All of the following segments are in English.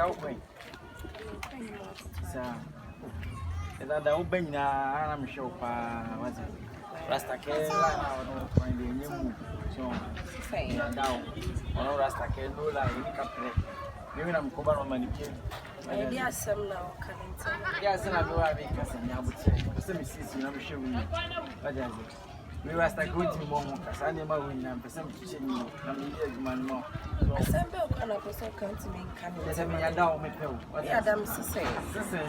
kau kau. Sa. Ada ubah ni anak show pa macam. Rasta ke lah orang main di nyemu. So, dah. Orang rasta ke dulu lah ini kapre. Mimi namkuba no manike. Dia asem na okalenta. Dia asem na biwa bi kasa nyabuche. Kasa misisi na mshewu ni. Bajaje. We rasta good mo mo kasa ne ma wina pesa mchiche ni na mbiye jumani mo. Asembe okana koso kanti me kan. Ese me yada o mepewo. Ya dam sise. Sise.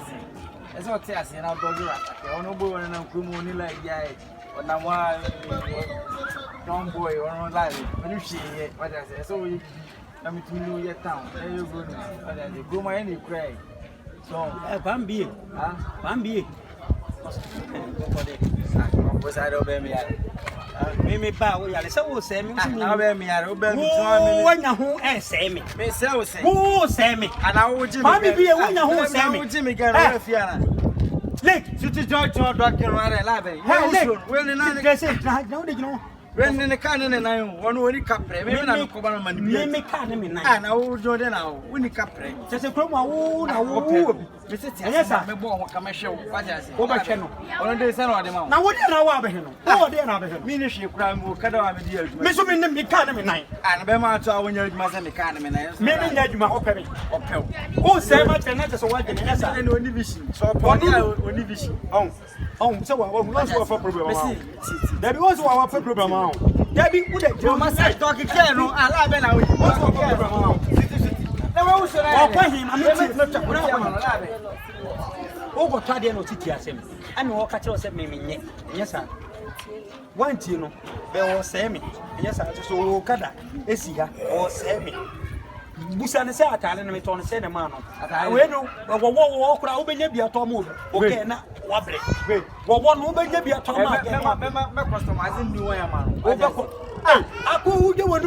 Ese o ti ase na dogi rasta ke ono bo wona na nkumu ni la ya e. Ona wa John boy ono la e. Onu hwie bajaje. So we I'm to know your town. There you go. And go my any cry. So, Bambi. Huh? Bambi. Was I over me? Mimi Bow, so say me. I'll be me. I'll be who and say me. Miss Elsie. Who say me? And I would be a winner who say me. Jimmy Garfiana. Lick, to George or Dr. Ryan Labby. Well, no, when in the cannon and I want to capre, maybe I'm going to make cannon. And I will do now. When you capre, just a chroma. Yes, I'm born commercial. What is it? Over channel. On the sun of the mountain. Now, what do you know about him? Oh, dear, Ministry crime will cut out the years. Miss Women, the cannon night. And Bema to our young Master Cannon. Maybe that you might operate. Oh, say much and not as a white and yes, I know division. So, upon division. Oh, so I was for problem. There was our problem. Debbie, would you must say talking piano? I love it now. What's the problem? I'm not over Tadiano Titiasem. I'm all catch us at me. Yes, sir. One tino, there was Sammy. Yes, I just saw Kada, Essia, or Sammy. Busan is a talent and on a man. I will know what will be a Tomu. Okay, now. One will be a Tom. My customizing new way, man. I could do one.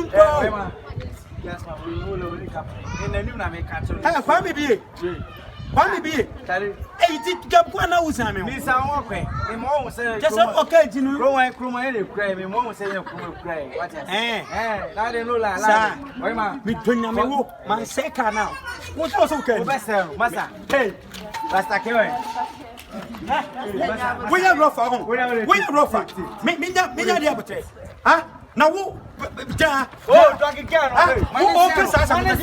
Yes, we will only come in the new name. Family. Hey, did jump 1 hour? Miss Walker, the mom said, just okay, you know, I crew my crime, and mom said, cry. What is now they know like, between my second now. What's also okay, Massa? Hey, that's the carry. We are rough. We are rough. Make me that, the appetite. Huh? Now, oh, dog again. Who can say something?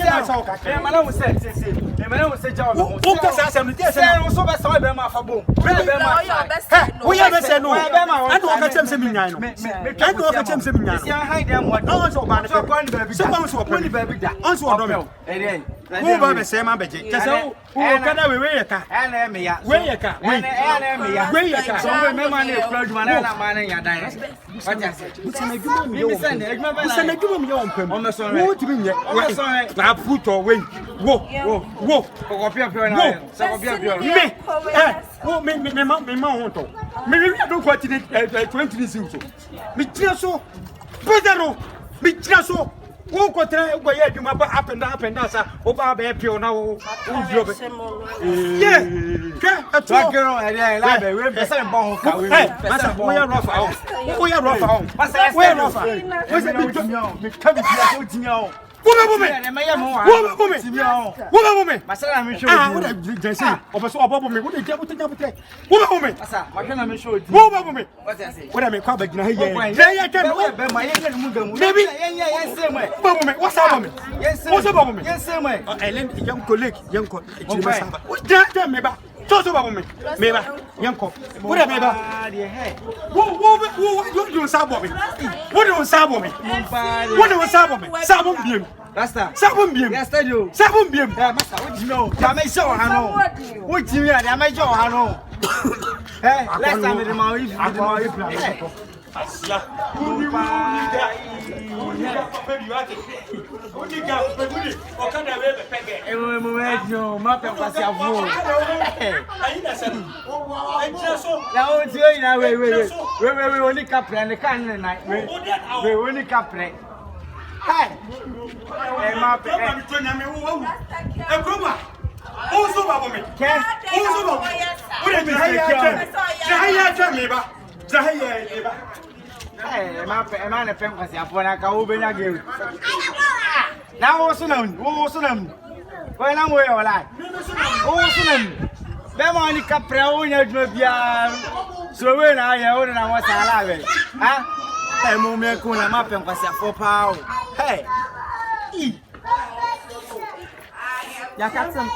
My said, John, who can say something? Yes, so that's all them off a boom. We have said no. I don't catch them seminar. I don't catch them seminar. I them what no one's about it. Someone's open baby that. Also, who by the same ambassy? Just so, who can I wear a car? And me, where a car? Where a car? So, remember, man, and your diet. What I said, you send it. Send it to me on pem. On the sun, what to be yet? I put away. Whoa. Me mount. Maybe I don't want it 20 minutes. Me so, Pedro, me so. Who could try where you map up and down, sir? Over a pure now. Yeah, a girl, and I love it. We're the same bone. We are rough. We are rough. We're rough. What's it? Woman. Toss over me, Meba, Yanko. What a Meba? What do you sabo me? What do you sabo me? What do you sabo me? Sabum beam. Rasta. Sabum beam. Yes, I do. Sabum beam. Master, what do you know? I may show Hano. What do you mean? I may show Hano. Hey, last time with the Maui. Asia. Hey, man, a famous Yapona, Kaubena gave. Now, also known. When I'm way or like. Oh, soon. Them only capra on your job. So when I own and I was alive. Huh? Hey, Mummy, Kuna map and was a 4 pound. Hey. Ya got some.